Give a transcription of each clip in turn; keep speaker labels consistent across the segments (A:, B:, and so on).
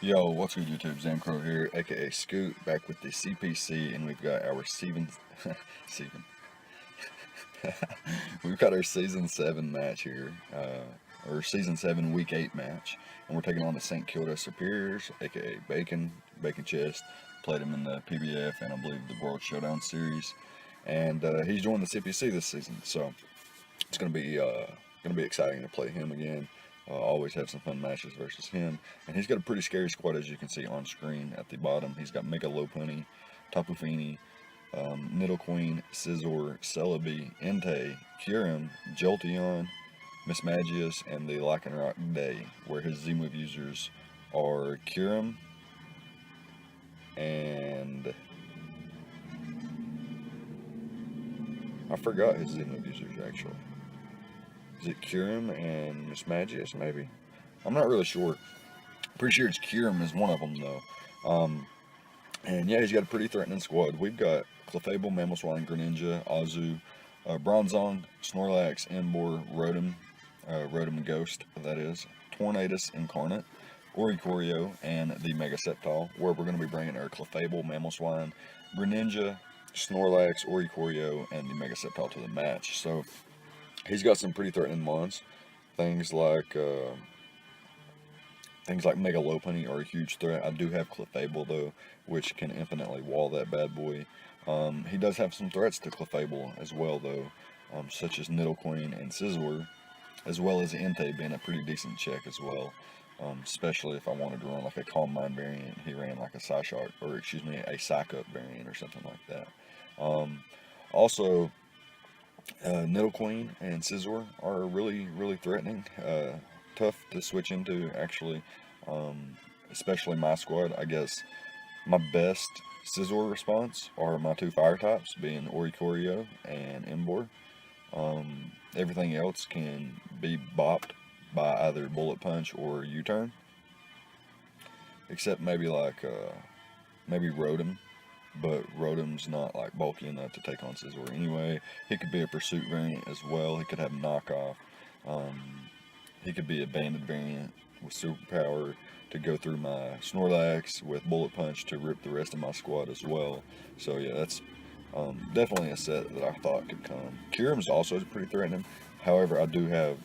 A: Yo, what's good YouTube? Zamcrow here, aka Scoot, back with the CPC, and we've got our season, we've got our season 7 match here, or season 7 week 8 match, and we're taking on the St. Kilda Serperiors, aka Bacon Chest. Played him in the PBF and I believe the World Showdown series, and he's joined the CPC this season, so it's gonna be exciting to play him again. Always have some fun matches versus him, and he's got a pretty scary squad as you can see on screen at the bottom. He's got Mega Lopunny, Tapu Fini, Nidoqueen, Scizor, Celebi, Entei, Kyurem, Jolteon, Mismagius, and the Lycanroc Day, where his Z-move users are Kyurem and I forgot his Z-move users actually. Is it Kyurem and Mismagius, maybe? I'm not really sure. Pretty sure it's Kyurem is one of them, though. And yeah, he's got a pretty threatening squad. We've got Clefable, Mamoswine, Greninja, Azu, Bronzong, Snorlax, Emboar, Rotom Ghost, that is, Tornadus Incarnate, Oricorio, and the Mega Sceptile, where we're going to be bringing our Clefable, Mamoswine, Greninja, Snorlax, Oricorio, and the Mega Sceptile to the match. So he's got some pretty threatening mons. Things like Mega Lopunny are a huge threat. I do have Clefable though, which can infinitely wall that bad boy. He does have some threats to Clefable as well though, such as Nidoqueen and Scizor, as well as Entei being a pretty decent check as well. Especially if I wanted to run like a Calm Mind variant, he ran like a Psyshock, or excuse me, a Psycup variant or something like that. Also, Nidoqueen and Scizor are really threatening. Tough to switch into actually, especially my squad. I guess my best Scizor response are my two fire types, being Oricorio and Emboar. Everything else can be bopped by either Bullet Punch or U-turn, except maybe Rotom, but Rotom's not like bulky enough to take on Scizor anyway. He could be a Pursuit variant as well. He could have Knockoff. He could be a Banded variant with Superpower to go through my Snorlax with Bullet Punch to rip the rest of my squad as well. So yeah, that's definitely a set that I thought could come. Kyurem's also pretty threatening. However, I do have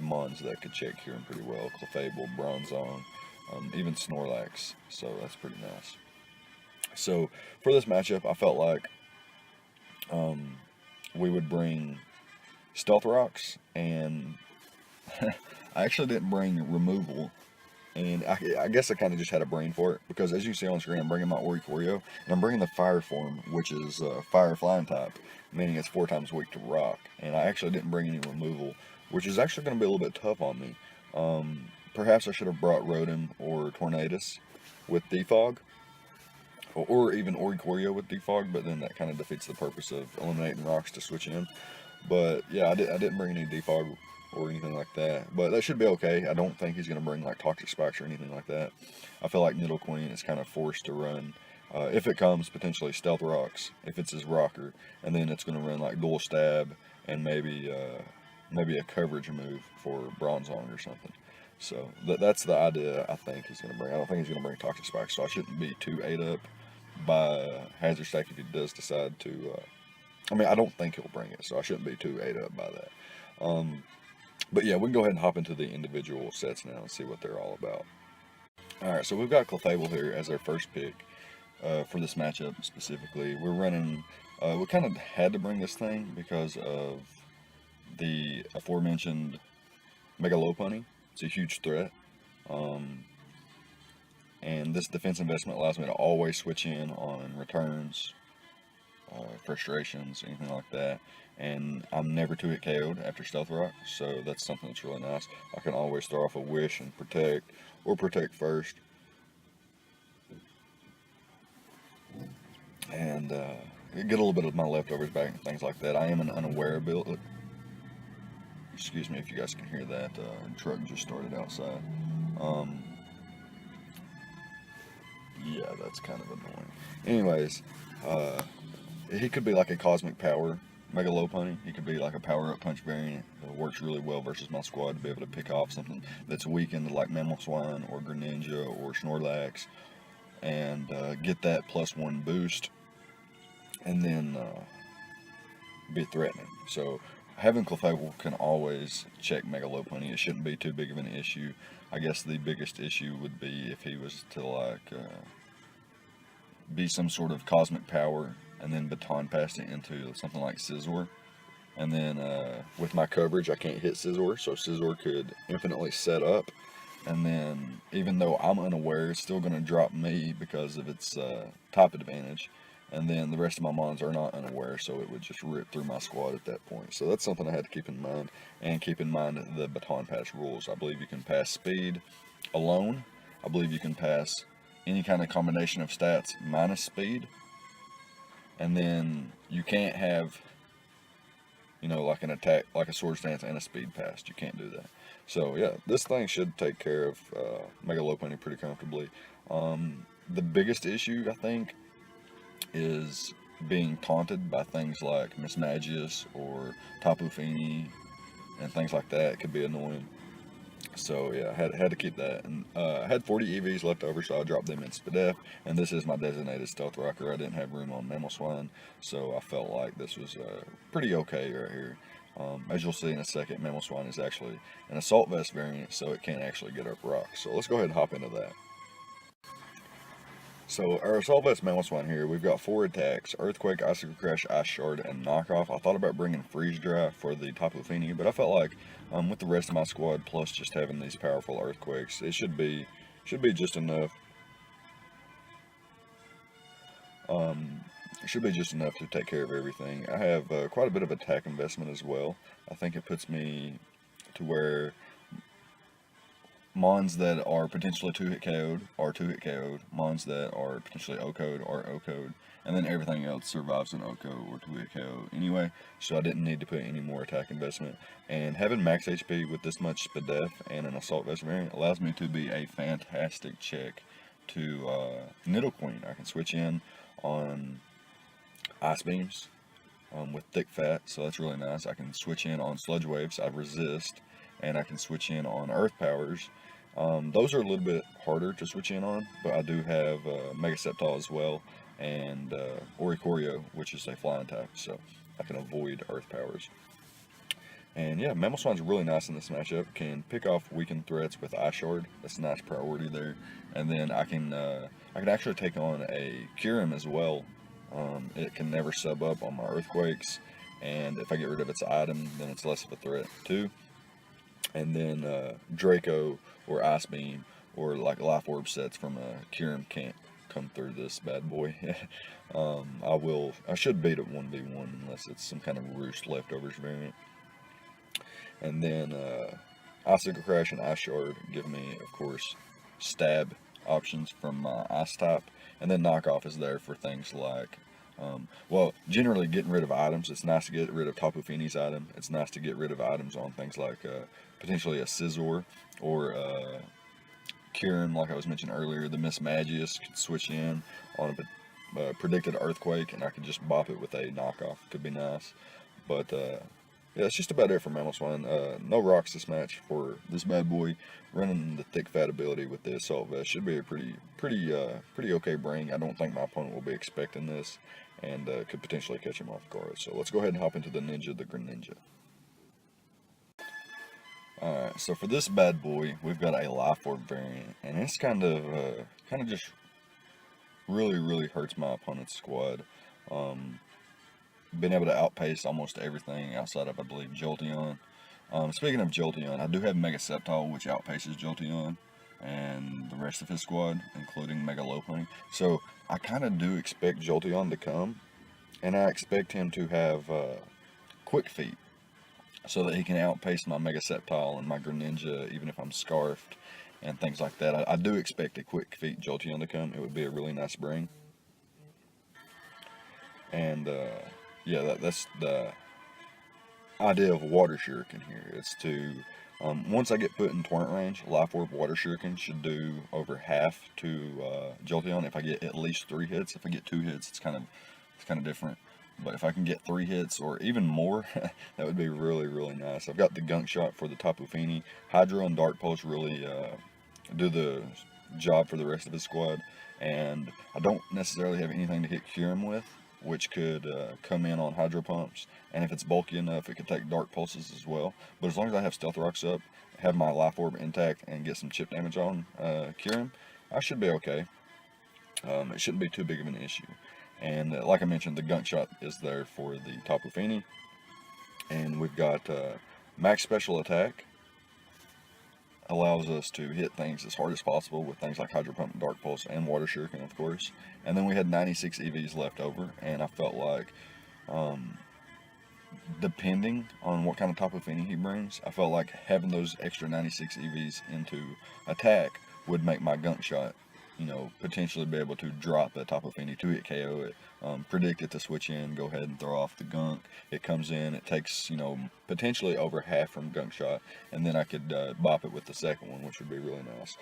A: mons that could check Kyurem pretty well. Clefable, Bronzong, even Snorlax. So that's pretty nice. So for this matchup, I felt like we would bring Stealth Rocks, and I actually didn't bring Removal, and I guess I kind of just had a brain for it, because as you see on screen, I'm bringing my Oricorio, and I'm bringing the Fire form, which is Fire Flying type, meaning it's 4 times weak to Rock, and I actually didn't bring any Removal, which is actually going to be a little bit tough on me. Perhaps I should have brought Rotom or Tornadus with Defog, or even Oricorio with Defog, but then that kind of defeats the purpose of eliminating rocks to switch in. But yeah, I didn't bring any Defog or anything like that, but that should be okay. I don't think he's going to bring like Toxic Spikes or anything like that. I feel like Nidoqueen is kind of forced to run, if it comes, potentially Stealth Rocks, if it's his rocker, and then it's going to run like Dual Stab and maybe a coverage move for Bronzong or something. So that's the idea I think he's going to bring. I don't think he's going to bring Toxic Spikes, so I shouldn't be too ate up by Hazard Stack if he does decide to. I mean, I don't think he'll bring it, so I shouldn't be too ate up by that. But yeah, we can go ahead and hop into the individual sets now and see what they're all about. Alright, so we've got Clefable here as our first pick for this matchup specifically. We're running, we kind of had to bring this thing because of the aforementioned Mega Lopunny. It's a huge threat. And this defense investment allows me to always switch in on returns, frustrations, anything like that. And I'm never to hit KO'd after Stealth Rock, so that's something that's really nice. I can always throw off a Wish and Protect, or Protect first. And get a little bit of my leftovers back and things like that. I am an unaware ability. Excuse me if you guys can hear that. Truck just started outside. Yeah, that's kind of annoying. Anyways, he could be like a Cosmic Power Mega Lopunny. He could be like a power-up punch variant. It works really well versus my squad to be able to pick off something that's weakened like Mamoswine or Greninja or Snorlax and get that +1 boost and then be threatening. So having Clefable can always check Mega Lopunny. It shouldn't be too big of an issue. I guess the biggest issue would be if he was to like be some sort of cosmic power and then baton passed it into something like Scizor. And then with my coverage, I can't hit Scizor, so Scizor could infinitely set up. And then even though I'm unaware, it's still going to drop me because of its type advantage. And then the rest of my mons are not unaware, so it would just rip through my squad at that point. So that's something I had to keep in mind. And keep in mind the baton pass rules. I believe you can pass speed alone. I believe you can pass any kind of combination of stats minus speed. And then you can't have, you know, like an attack, like a sword stance and a speed pass. You can't do that. So yeah, this thing should take care of Mega Lopunny pretty comfortably. The biggest issue, I think, is being taunted by things like Miss Magius or Tapu Fini and things like that. It could be annoying. So yeah, I had to keep that. And I had 40 EVs left over, so I dropped them in Spadef. And this is my designated Stealth Rocker. I didn't have room on Mamoswine, so I felt like this was pretty okay right here. As you'll see in a second, Mamoswine is actually an Assault Vest variant, so it can't actually get up rocks. So let's go ahead and hop into that. So our Assault Vest Mamoswine here, we've got 4 attacks: Earthquake, Icicle Crash, Ice Shard, and Knockoff. I thought about bringing Freeze Dry for the Tapu Fini, but I felt like with the rest of my squad, plus just having these powerful Earthquakes, it should be just enough. It should be just enough to take care of everything. I have quite a bit of attack investment as well. I think it puts me to where mons that are potentially 2-hit KO'd are 2-hit KO'd, mons that are potentially O-KO'd are O-KO'd, and then everything else survives an O-KO or 2-hit KO anyway, so I didn't need to put any more attack investment. And having max HP with this much Spadef and an Assault Vest variant allows me to be a fantastic check to Nidoqueen. I can switch in on Ice Beams with Thick Fat, so that's really nice. I can switch in on Sludge Waves, I resist, and I can switch in on Earth Powers. Those are a little bit harder to switch in on, but I do have Mega Sceptile as well, and Oricorio, which is a flying type, so I can avoid Earth Powers. And yeah, Mamoswine's really nice in this matchup. Can pick off weakened threats with Ice Shard. That's a nice priority there. And then I can actually take on a Kyurem as well. It can never sub up on my Earthquakes, and if I get rid of its item, then it's less of a threat too. And then Draco or Ice Beam or like Life Orb sets from a Kyurem can't come through this bad boy. I should beat it 1v1 unless it's some kind of Roost Leftovers variant. And then Icicle Crash and Ice Shard give me, of course, stab options from my Ice type. And then Knockoff is there for things like, well, generally getting rid of items. It's nice to get rid of Tapu Fini's item. It's nice to get rid of items on things like potentially a Scizor or Kyurem, like I was mentioning earlier. The Miss Magius could switch in on a predicted Earthquake, and I could just bop it with a Knockoff. Could be nice. But yeah, that's just about it for Mamoswine. No rocks this match for this bad boy. Running the Thick Fat ability with the Assault Vest should be a pretty okay bring. I don't think my opponent will be expecting this, and could potentially catch him off guard. So let's go ahead and hop into the Greninja. Alright, so for this bad boy, we've got a Life Orb variant, and it's kind of just really hurts my opponent's squad. Been able to outpace almost everything outside of, I believe, Jolteon. Speaking of Jolteon, I do have Mega Sceptile, which outpaces Jolteon and the rest of his squad, including Mega Lopunny. So I kind of do expect Jolteon to come, and I expect him to have Quick Feet, so that he can outpace my Mega Sceptile and my Greninja, even if I'm Scarfed and things like that. I do expect a Quick Feet Jolteon to come. It would be a really nice bring. And yeah, that's the idea of Water Shuriken here. It's to, once I get put in torrent range, Life Orb Water Shuriken should do over half to Jolteon if I get at least 3 hits. If I get 2 hits, it's kind of different. but if I can get 3 hits or even more, that would be really, really nice. I've got the gunk shot for the Tapu Fini. Hydro and Dark Pulse really do the job for the rest of his squad, and I don't necessarily have anything to hit Kyurem with, which could come in on Hydro Pumps, and if it's bulky enough, it could take Dark Pulses as well. But as long as I have Stealth Rocks up, have my Life Orb intact, and get some chip damage on Kyurem, I should be okay. It shouldn't be too big of an issue. And like I mentioned, the gunk shot is there for the Tapu Fini. And we've got max special attack. Allows us to hit things as hard as possible with things like Hydro Pump, Dark Pulse, and Water Shuriken, of course. And then we had 96 EVs left over, and I felt like, depending on what kind of Tapu Fini he brings, I felt like having those extra 96 EVs into attack would make my gunk shot, potentially be able to drop a Tapu Fini, 2-hit KO it, predict it to switch in, go ahead and throw off the gunk. It comes in, it takes, potentially over half from gunk shot, and then I could bop it with the second one, which would be really nice.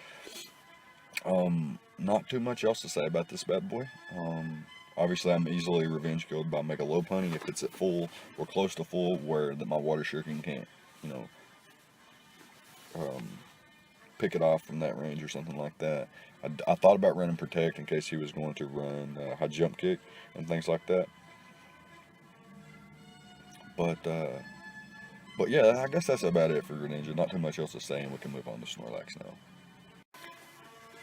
A: Not too much else to say about this bad boy. Obviously, I'm easily revenge killed by Mega Lopunny if it's at full or close to full, where my Water Shuriken can't, pick it off from that range or something like that. I thought about running Protect in case he was going to run High Jump Kick and things like that. But yeah, I guess that's about it for Greninja. Not too much else to say, and we can move on to Snorlax now.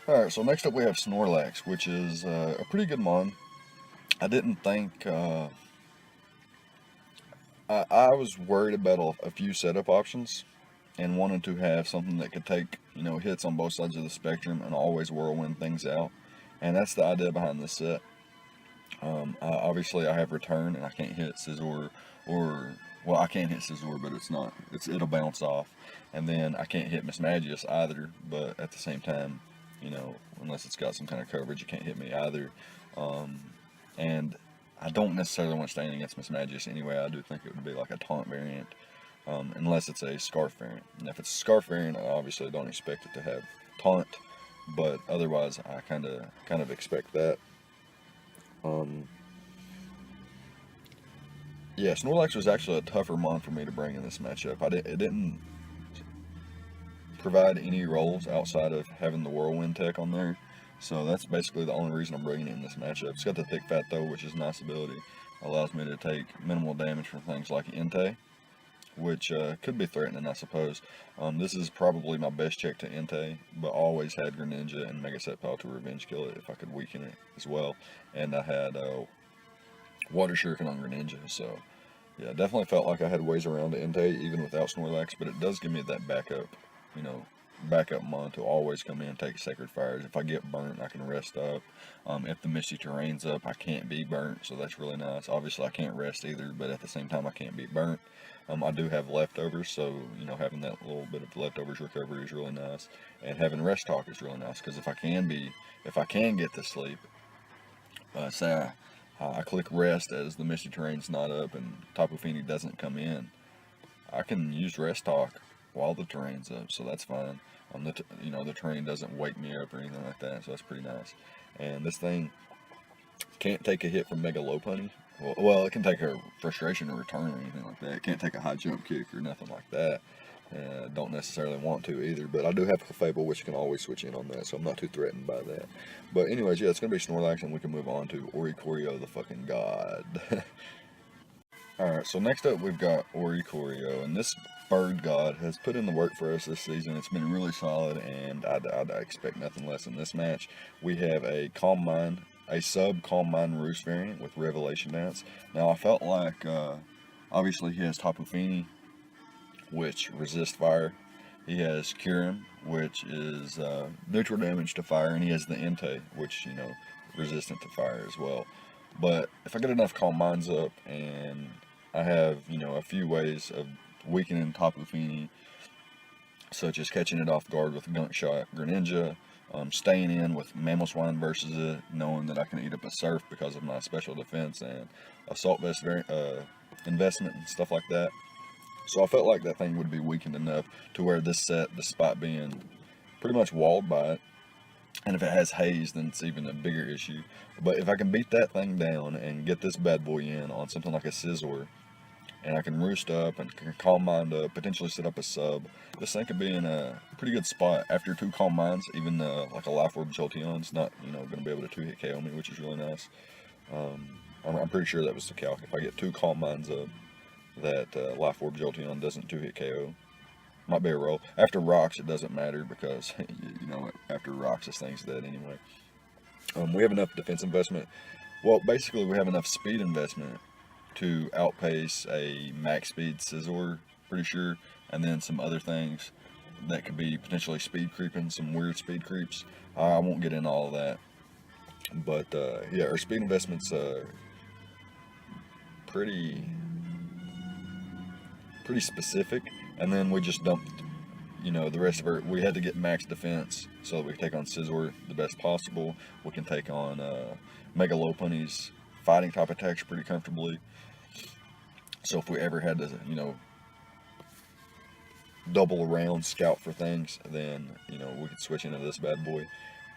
A: Alright, so next up we have Snorlax, which is a pretty good mon. I didn't think... I was worried about a few setup options and wanted to have something that could take, hits on both sides of the spectrum and always whirlwind things out. And that's the idea behind this set. Obviously I have Return and I can't hit Scizor, well, I can hit Scizor, but it'll bounce off. And then I can't hit Mismagius either, but at the same time, unless it's got some kind of coverage, it can't hit me either. And I don't necessarily want to stand against Mismagius anyway. I do think it would be like a taunt variant. Unless it's a Scarf variant. And if it's a Scarf variant, I obviously don't expect it to have Taunt, but otherwise I kind of expect that. Yeah, Snorlax was actually a tougher mon for me to bring in this matchup. It didn't provide any roles outside of having the Whirlwind tech on there, so that's basically the only reason I'm bringing it in this matchup. It's got the Thick Fat though, which is a nice ability. Allows me to take minimal damage from things like Entei, which could be threatening, I suppose. This is probably my best check to Entei, but always had Greninja and Mega Setpal to revenge kill it if I could weaken it as well. And I had Water Shuriken on Greninja, so yeah, definitely felt like I had ways around the Entei even without Snorlax, but it does give me that backup, backup mon to always come in and take Sacred Fires. If I get burnt, I can rest up. If the Misty Terrain's up, I can't be burnt, so that's really nice. Obviously, I can't rest either, but at the same time, I can't be burnt. I do have leftovers, so, having that little bit of leftovers recovery is really nice. And having Rest Talk is really nice, because if I can get to sleep, say I click Rest as the Misty Terrain's not up and Tapu Fini doesn't come in, I can use Rest Talk while the terrain's up, so that's fine. The terrain doesn't wake me up or anything like that, so that's pretty nice. And this thing can't take a hit from Mega Lopunny. Well, it can take a Frustration or Return or anything like that. It can't take a High Jump Kick or nothing like that. Don't necessarily want to either, but I do have Clefable, which can always switch in on that, so I'm not too threatened by that. But anyways, yeah, it's going to be Snorlax, and we can move on to Oricorio, the fucking god. Alright, so next up we've got Oricorio, and this bird god has put in the work for us this season. It's been really solid, and I expect nothing less in this match. We have a Calm Mind, a sub Calm Mind Roost variant with Revelation Dance. Now I felt like, obviously he has Tapu Fini, which resists fire. He has Kyurem, which is neutral damage to fire, and he has the Entei, which, resistant to fire as well. But if I get enough Calm Minds up, and I have, a few ways of weakening Tapu Fini, such as catching it off guard with a Gunk Shot Greninja, staying in with Mamoswine versus it, knowing that I can eat up a Surf because of my special defense and Assault Vest investment and stuff like that. So I felt like that thing would be weakened enough to where this set, despite being pretty much walled by it, And if it has haze, then it's even a bigger issue. But if I can beat that thing down and get this bad boy in on something like a Scissor, and I can roost up and can calm mind up, potentially set up a sub, this thing could be in a pretty good spot after 2 calm minds. Even like a Life Orb Jolteon's not, going to be able to 2-hit KO me, which is really nice. I'm pretty sure that was the calc. If I get 2 calm minds up, that Life Orb Jolteon doesn't 2-hit KO. Might be a roll. After rocks, it doesn't matter because, after rocks, this thing's dead anyway. We have enough defense investment. Well, basically, we have enough speed investment to outpace a max speed Scizor, pretty sure, and then some other things that could be potentially speed creeping, some weird speed creeps. I won't get into all of that. But, yeah, our speed investment's pretty specific. And then we just dumped, the rest of we had to get max defense so that we can take on Scizor the best possible. We can take on Mega Lopunny's fighting type attacks pretty comfortably. So if we ever had to, double around, scout for things, then, we could switch into this bad boy.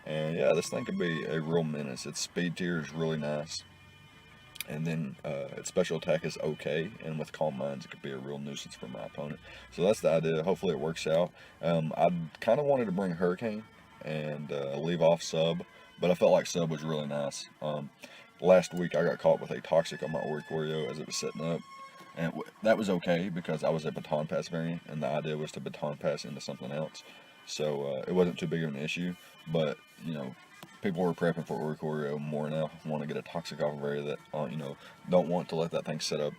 A: And yeah, this thing could be a real menace. Its speed tier is really nice. And then its special attack is okay, and with Calm Minds it could be a real nuisance for my opponent. So that's the idea. Hopefully it works out. I kind of wanted to bring Hurricane and leave off Sub, but I felt like Sub was really nice. Last week I got caught with a Toxic on my Oricorio as it was setting up, and that was okay because I was a Baton Pass variant, and the idea was to Baton Pass into something else. So it wasn't too big of an issue, but, people were prepping for Oricorio more now, want to get a Toxic off of area that, don't want to let that thing set up.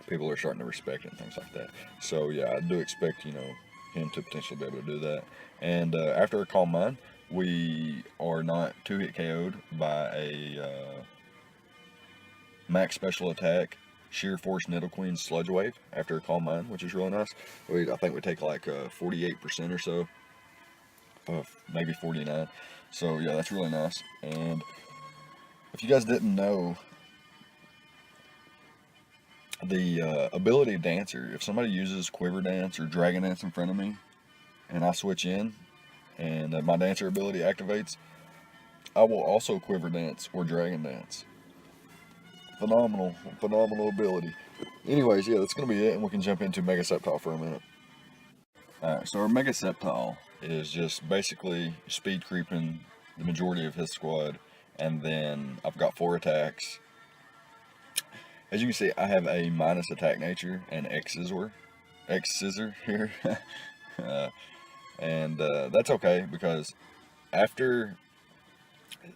A: People are starting to respect it and things like that. So yeah, I do expect, him to potentially be able to do that. And after a Calm Mind, we are not 2-hit KO'd by a max special attack Sheer Force Nidoqueen Sludge Wave after a Calm Mind, which is really nice. I think we take like 48% or so. Maybe 49. So yeah, that's really nice. And if you guys didn't know, the ability Dancer, if somebody uses Quiver Dance or Dragon Dance in front of me, and I switch in, and my Dancer ability activates, I will also Quiver Dance or Dragon Dance. Phenomenal ability. Anyways, yeah, that's going to be it, and we can jump into Mega Sceptile for a minute. Alright, so our Mega Sceptile is just basically speed creeping the majority of his squad, and then I've got 4 attacks. As you can see, I have a minus attack nature and X Scissor here. And that's okay because after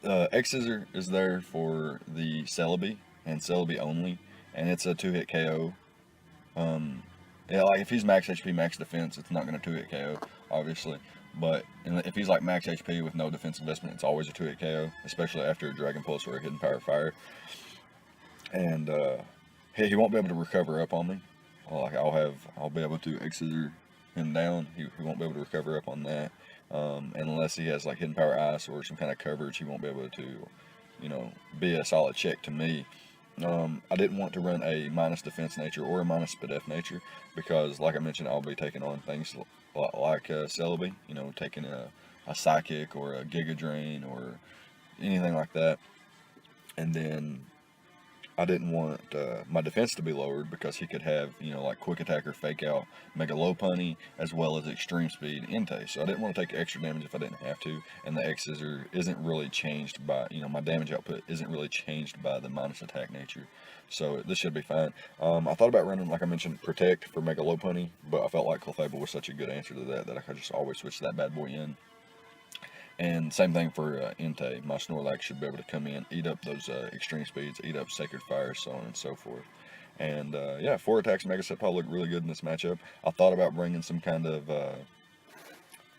A: X Scissor is there for the Celebi and Celebi only, and it's a 2-hit KO. Yeah, like if he's max HP, max defense, it's not going to 2-hit KO, obviously. But if he's like max HP with no defense investment, it's always a 2-hit KO, especially after a Dragon Pulse or a Hidden Power Fire. And he won't be able to recover up on me. Like I'll be able to X-Scissor him down. He won't be able to recover up on that. And unless he has like Hidden Power Ice or some kind of coverage, he won't be able to, be a solid check to me. I didn't want to run a minus defense nature or a minus SPDF nature because, like I mentioned, I'll be taking on things like Celebi, taking a Psychic or a Giga Drain or anything like that. And then I didn't want my defense to be lowered because he could have, like Quick Attack or Fake Out, Mega Lopunny, as well as Extreme Speed Entei. So I didn't want to take extra damage if I didn't have to, and the X Scissor isn't really changed by, my damage output isn't really changed by the minus attack nature. So this should be fine. I thought about running, like I mentioned, Protect for Mega Lopunny, but I felt like Clefable was such a good answer to that I could just always switch that bad boy in. And same thing for Entei. My Snorlax should be able to come in, eat up those extreme speeds, eat up Sacred Fire, so on and so forth. And yeah, 4 attacks Mega Sceptile look really good in this matchup. I thought about bringing some kind of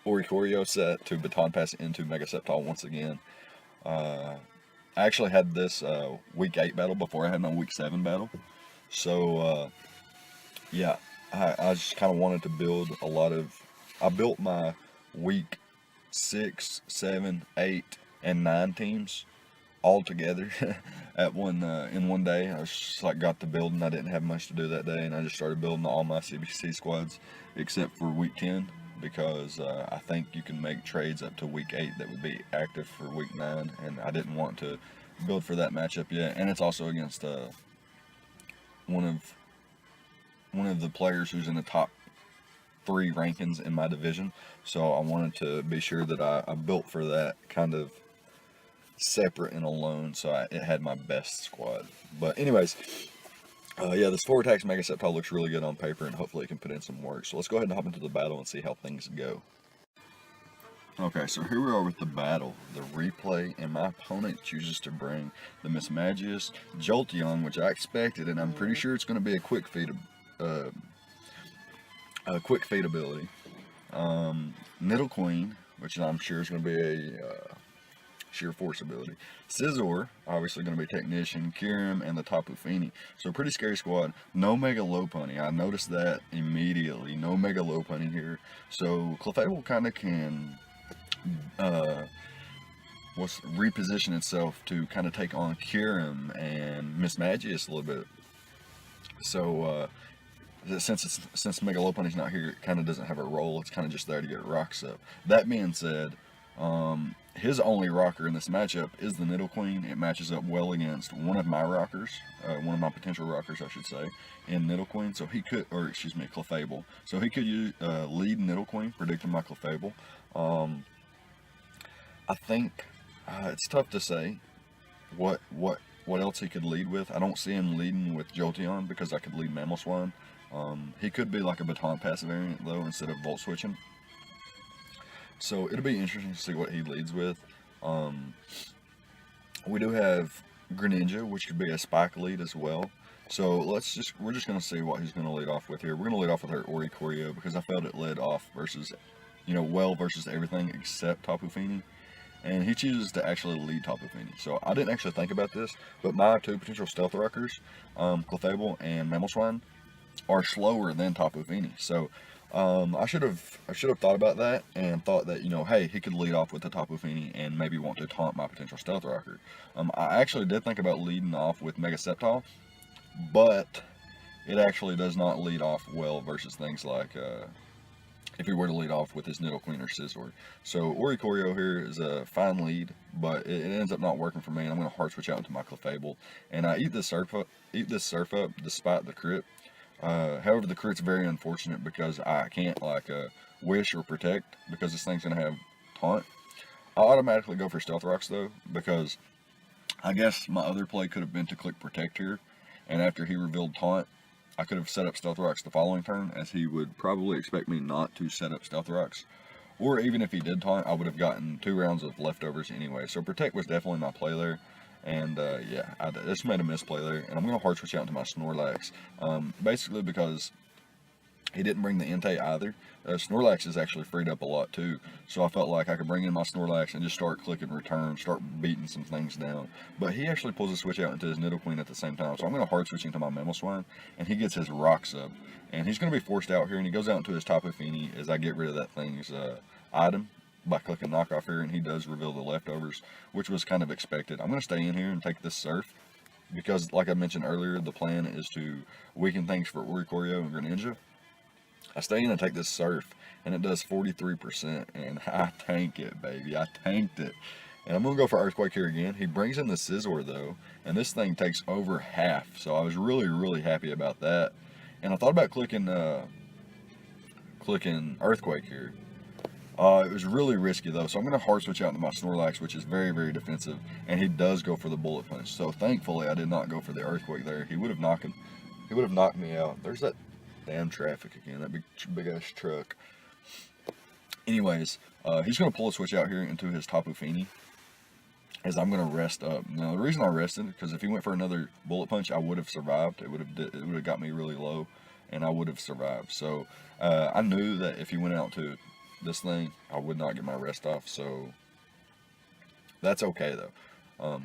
A: Oricorio set to Baton Pass into Mega Sceptile once again. I actually had this week 8 battle before I had my week 7 battle. So yeah, I just kind of wanted to build a lot of... I built my week 6, 7, 8, and 9 teams all together at in one day. I was just like got to building. I didn't have much to do that day, and I just started building all my CPC squads except for week 10, because I think you can make trades up to week 8 that would be active for week 9, and I didn't want to build for that matchup yet. And it's also against one of the players who's in the top 3 rankings in my division, so I wanted to be sure that I built for that kind of separate and alone, so it had my best squad. But anyways, yeah, this forward tax Mega Septile looks really good on paper, and hopefully it can put in some work. So let's go ahead and hop into the battle and see how things go. Okay, so here we are with the battle, the replay, and my opponent chooses to bring the Mismagius Jolteon, which I expected, and I'm pretty sure it's going to be a quick feed ability. Nidoqueen, which I'm sure is going to be a sheer force ability. Scizor, obviously going to be Technician, Kyurem, and the Tapu Fini. So pretty scary squad. No Mega Lopunny. I noticed that immediately. No Mega Lopunny here. So Clefable kind of can reposition itself to kind of take on Kyurem and Mismagius a little bit. So since Mega Lopunny's not here, it kind of doesn't have a role. It's kind of just there to get rocks up. That being said, his only rocker in this matchup is the Nidoqueen. It matches up well against one of my rockers, one of my potential rockers, I should say, in Nidoqueen. So he could, or excuse me, Clefable. So he could lead Nidoqueen, predicting my Clefable. I think it's tough to say what else he could lead with. I don't see him leading with Jolteon because I could lead Mamoswine. He could be like a Baton Pass variant though, instead of Volt Switching. So it'll be interesting to see what he leads with. We do have Greninja, which could be a Spike lead as well. So we're just going to see what he's going to lead off with here. We're going to lead off with our Oricorio because I felt it led off versus, well versus everything except Tapu Fini. And he chooses to actually lead Tapu Fini. So I didn't actually think about this, but my 2 potential Stealth Rockers, Clefable and Mamoswine, are slower than Tapu Fini. So I should have thought about that and thought that, hey, he could lead off with the Tapu Fini and maybe want to taunt my potential Stealth Rocker. I actually did think about leading off with Mega Septile, but it actually does not lead off well versus things like if he were to lead off with his Nidoqueen or Scizor. So Oricorio here is a fine lead, but it ends up not working for me, and I'm going to hard switch out into my Clefable, and I eat this Surf up despite the crit. However, the crit's very unfortunate because I can't wish or protect because this thing's going to have taunt. I'll automatically go for Stealth Rocks though, because I guess my other play could have been to click protect here, and after he revealed taunt, I could have set up Stealth Rocks the following turn, as he would probably expect me not to set up Stealth Rocks. Or even if he did taunt, I would have gotten 2 rounds of leftovers anyway. So protect was definitely my play there. And yeah, I just made a misplay there, and I'm going to hard switch out into my Snorlax, basically because he didn't bring the Entei either. Snorlax is actually freed up a lot too, so I felt like I could bring in my Snorlax and just start clicking return, start beating some things down. But he actually pulls a switch out into his Nidoqueen at the same time, so I'm going to hard switch into my Mamoswine, and he gets his rocks up. And he's going to be forced out here, and he goes out into his Tapu Fini as I get rid of that thing's item by clicking knockoff here, and he does reveal the leftovers, which was kind of expected. I'm going to stay in here and take this Surf, because like I mentioned earlier, the plan is to weaken things for Oricorio and Greninja. I stay in and take this Surf, and it does 43%, and I tank it, baby. I tanked it. And I'm going to go for Earthquake here again. He brings in the Scizor, though, and this thing takes over half, so I was really, really happy about that. And I thought about clicking Earthquake here. It was really risky, though, so I'm going to hard switch out into my Snorlax, which is very, very defensive, and he does go for the Bullet Punch. So thankfully, I did not go for the Earthquake there. He would have knocked me out. There's that damn traffic again, that big ass truck. Anyways, he's going to pull a switch out here into his Tapu Fini, as I'm going to rest up. Now, the reason I rested, because if he went for another Bullet Punch, I would have survived. It would have got me really low, and I would have survived. So I knew that if he went out to this thing, I would not get my rest off, so that's okay though.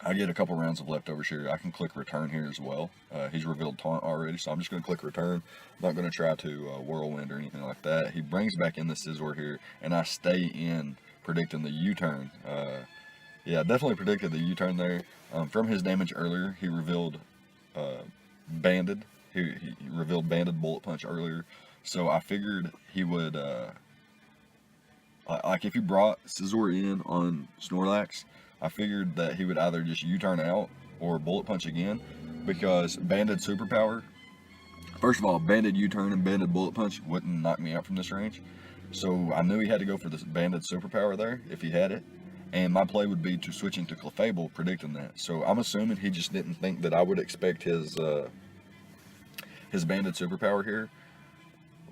A: I get a couple rounds of leftovers here. I can click return here as well. He's revealed taunt already, so I'm just going to click return. I'm not going to try to whirlwind or anything like that. He brings back in the Scizor here, and I stay in predicting the U-turn. Yeah, definitely predicted the U-turn there. From his damage earlier, he revealed Banded. He revealed Banded Bullet Punch earlier. So I figured he would, like if you brought Scizor in on Snorlax, I figured that he would either just U-turn out or Bullet Punch again, because Banded Superpower, first of all, Banded U-turn and Banded Bullet Punch wouldn't knock me out from this range. So I knew he had to go for this Banded Superpower there if he had it. And my play would be to switch into Clefable, predicting that. So I'm assuming he just didn't think that I would expect his Banded Superpower here.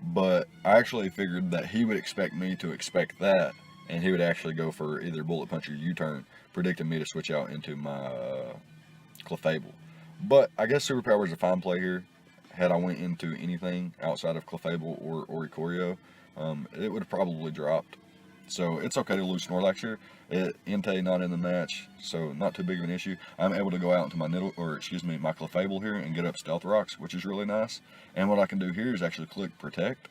A: But I actually figured that he would expect me to expect that, and he would actually go for either Bullet Punch or U-turn, predicting me to switch out into my Clefable. But I guess Superpower is a fine play here. Had I went into anything outside of Clefable or Oricorio, it would have probably dropped. So it's okay to lose Snorlax here. Entei not in the match, so not too big of an issue. I'm able to go out into my my Clefable here and get up Stealth Rocks, which is really nice. And what I can do here is actually click Protect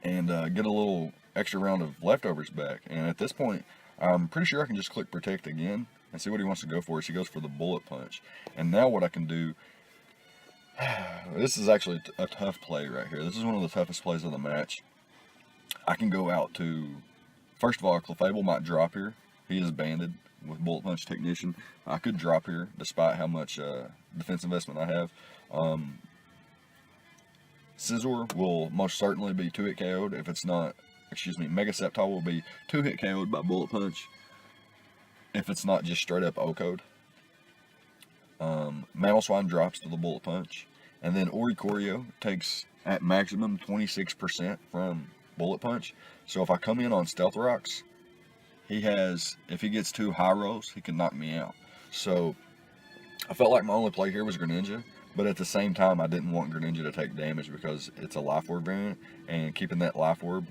A: and get a little extra round of leftovers back. And at this point, I'm pretty sure I can just click Protect again and see what he wants to go for. So he goes for the Bullet Punch. And now what I can do, this is actually a tough play right here. This is one of the toughest plays of the match. I can go out to, first of all, Clefable might drop here. He is banded with Bullet Punch Technician. I could drop here despite how much defense investment I have. Scizor will most certainly be 2-hit KO'd if it's not, Mega Sceptile will be 2-hit KO'd by Bullet Punch if it's not just straight up O-code. Mamoswine drops to the Bullet Punch. And then Oricorio takes at maximum 26% from Bullet Punch. So if I come in on Stealth Rocks, if he gets 2 high rolls, he can knock me out. So I felt like my only play here was Greninja, but at the same time I didn't want Greninja to take damage because it's a Life Orb variant, and keeping that Life Orb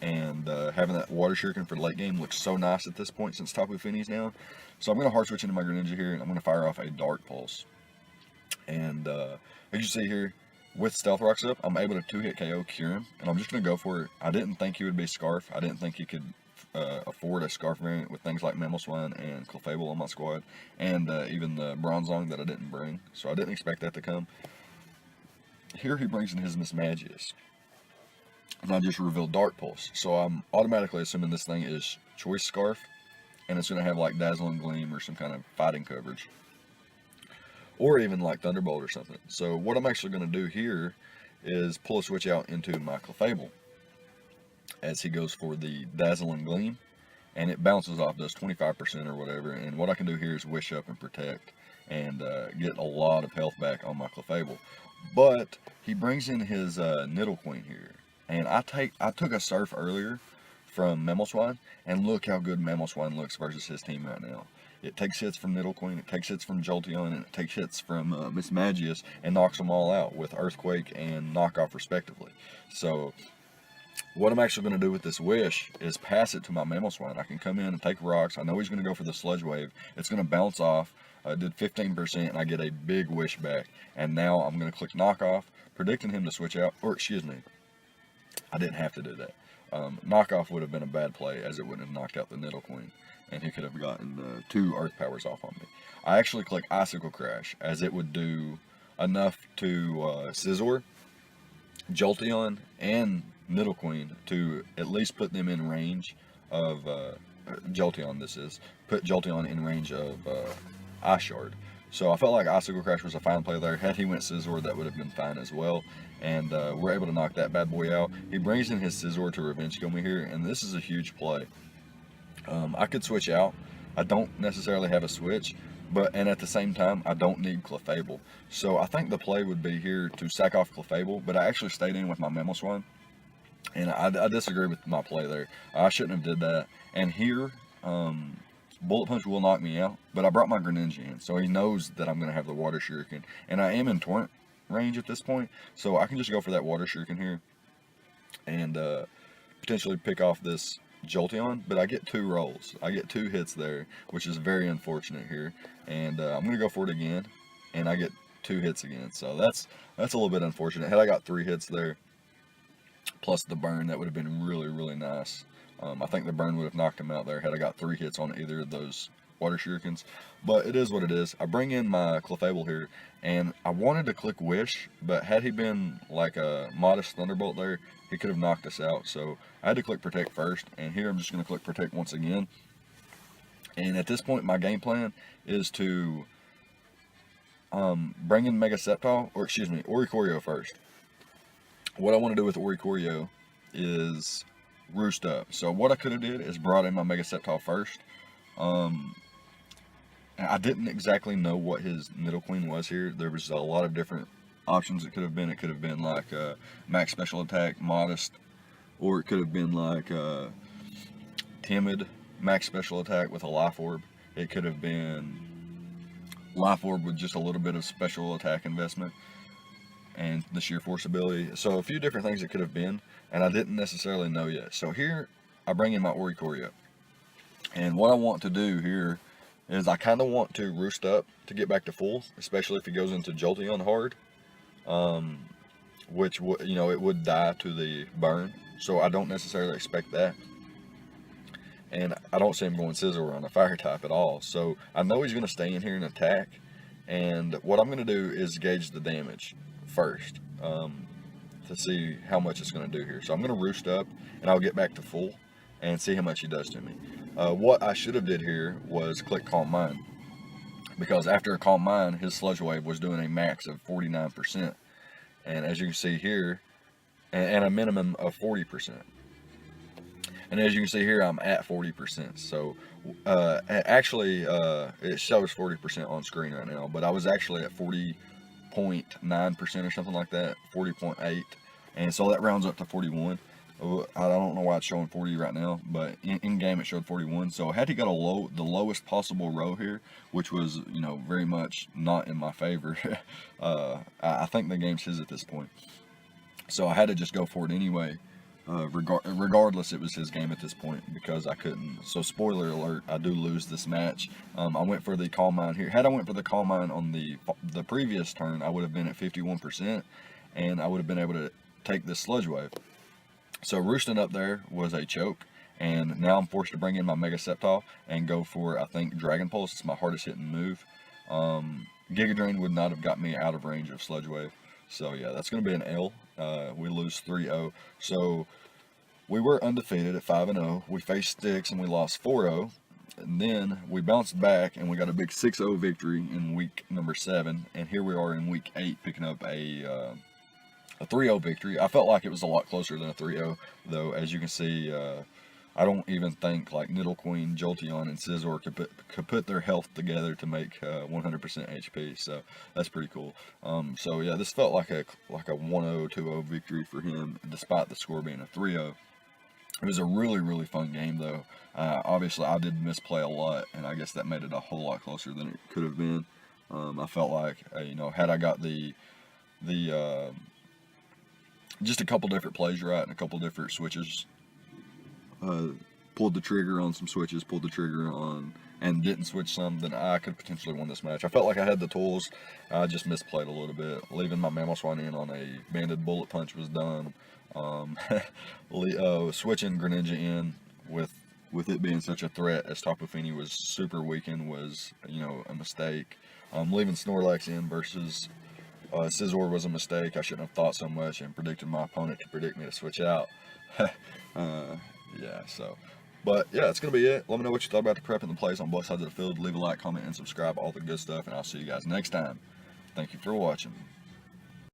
A: and having that Water Shuriken for the late game looks so nice at this point since Tapu Fini's down. So I'm going to hard switch into my Greninja here, and I'm going to fire off a Dark Pulse. And as you see here, with Stealth Rocks up, I'm able to 2-hit KO Kyurem, and I'm just going to go for it. I didn't think he would be Scarf. I didn't think he could afford a Scarf variant with things like Mamoswine and Clefable on my squad, and even the Bronzong that I didn't bring, so I didn't expect that to come. Here he brings in his Mismagius, and I just revealed Dark Pulse, so I'm automatically assuming this thing is Choice Scarf, and it's going to have like Dazzling Gleam or some kind of fighting coverage, or even like Thunderbolt or something. So what I'm actually going to do here is pull a switch out into my Clefable as he goes for the Dazzling Gleam, and it bounces off, does 25% or whatever, and what I can do here is Wish Up and Protect and get a lot of health back on my Clefable. But he brings in his Nidoqueen here, and I took a Surf earlier from Mamoswine, and look how good Mamoswine looks versus his team right now. It takes hits from Nidoqueen, it takes hits from Jolteon, and it takes hits from Mismagius and knocks them all out with Earthquake and Knockoff respectively. So what I'm actually going to do with this Wish is pass it to my Mamoswine. I can come in and take rocks. I know he's going to go for the Sludge Wave. It's going to bounce off. I did 15% and I get a big Wish back. And now I'm going to click Knockoff, predicting him to switch out. Or excuse me, I didn't have to do that. Knockoff would have been a bad play, as it wouldn't have knocked out the Nidoqueen, and he could have gotten 2 Earth Powers off on me. I actually click Icicle Crash, as it would do enough to Scizor, Jolteon, and Nidoqueen to at least put them in range of Jolteon. Put Jolteon in range of Ice Shard. So I felt like Icicle Crash was a fine play there. Had he went Scizor, that would have been fine as well. And we're able to knock that bad boy out. He brings in his Scizor to Revenge Kill me here, and this is a huge play. I could switch out. I don't necessarily have a switch, and at the same time, I don't need Clefable. So I think the play would be here to sack off Clefable, but I actually stayed in with my Mamoswine, and I disagree with my play there. I shouldn't have did that. And here, Bullet Punch will knock me out, but I brought my Greninja in, so he knows that I'm going to have the Water Shuriken, and I am in Torrent range at this point, so I can just go for that Water Shuriken here and potentially pick off this Jolteon, but I get 2 rolls. I get 2 hits there, which is very unfortunate here, and I'm going to go for it again, and I get 2 hits again, so that's a little bit unfortunate. Had I got 3 hits there, plus the burn, that would have been really, really nice. I think the burn would have knocked him out there had I got 3 hits on either of those water shurikens, but it is what it is. I bring in my Clefable here, and I wanted to click Wish, but had he been like a modest Thunderbolt there, he could have knocked us out. So I had to click Protect first, and here I'm just going to click Protect once again. And at this point, my game plan is to bring in Mega Sceptile, or excuse me, Oricorio first. What I want to do with Oricorio is roost up. So what I could have did is brought in my Mega Sceptile first. I didn't exactly know what his Nidoqueen was here. There was a lot of different options it could have been. It could have been like max special attack, modest, or it could have been like timid, max special attack with a life orb. It could have been life orb with just a little bit of special attack investment and the sheer force ability. So a few different things it could have been, and I didn't necessarily know yet. So here I bring in my Oricorio, and what I want to do here is I kind of want to roost up to get back to full, especially if he goes into Jolteon hard, which you know, it would die to the burn. So I don't necessarily expect that. And I don't see him going Scizor on a fire type at all. So I know he's going to stay in here and attack. And what I'm going to do is gauge the damage first to see how much it's going to do here. So I'm going to roost up, and I'll get back to full and see how much he does to me. What I should have did here was click Calm Mind, because after a Calm Mind, his Sludge Wave was doing a max of 49%. And as you can see here, and a minimum of 40%. And as you can see here, I'm at 40%. So actually, it shows 40% on screen right now, but I was actually at 40.9% or something like that, 40.8. And so that rounds up to 41. I don't know why it's showing 40 right now, but in game it showed 41. So had he got the lowest possible row here, which was, you know, very much not in my favor, I think the game's his at this point. So I had to just go for it anyway. Regardless, it was his game at this point because I couldn't. So spoiler alert, I do lose this match. I went for the Calm Mind here. Had I went for the Calm Mind on the previous turn, I would have been at 51%, and I would have been able to take this Sludge Wave. So roosting up there was a choke, and now I'm forced to bring in my Mega Sceptile and go for, I think, Dragon Pulse. It's my hardest hitting move. Giga Drain would not have got me out of range of Sludge Wave. So yeah, that's going to be an L. We lose 3-0. So we were undefeated at 5-0. We faced Styx and we lost 4-0. And then we bounced back and we got a big 6-0 victory in week number 7. And here we are in week 8 picking up a 3-0 victory. I felt like it was a lot closer than a 3-0, though. As you can see, I don't even think like Nidoqueen, Jolteon, and Scizor could put their health together to make 100% HP. So that's pretty cool. So yeah, this felt like a 1-0, 2-0 victory for him, despite the score being a 3-0. It was a really, really fun game, though. Obviously, I did misplay a lot, and I guess that made it a whole lot closer than it could have been. I felt like, you know, had I got the just a couple different plays right and a couple different switches, pulled the trigger on some switches, pulled the trigger on, and didn't switch some, then I could potentially win this match. I felt like I had the tools. I just misplayed a little bit. Leaving my Mamoswine in on a banded Bullet Punch was dumb. Switching Greninja in with it being such a threat as Tapu Fini was super weakened was, you know, a mistake. Leaving Snorlax in versus Scizor was a mistake. I shouldn't have thought so much and predicted my opponent to predict me to switch out. Yeah, so. But yeah, that's going to be it. Let me know what you thought about the prep and the plays on both sides of the field. Leave a like, comment, and subscribe, all the good stuff, and I'll see you guys next time. Thank you for watching.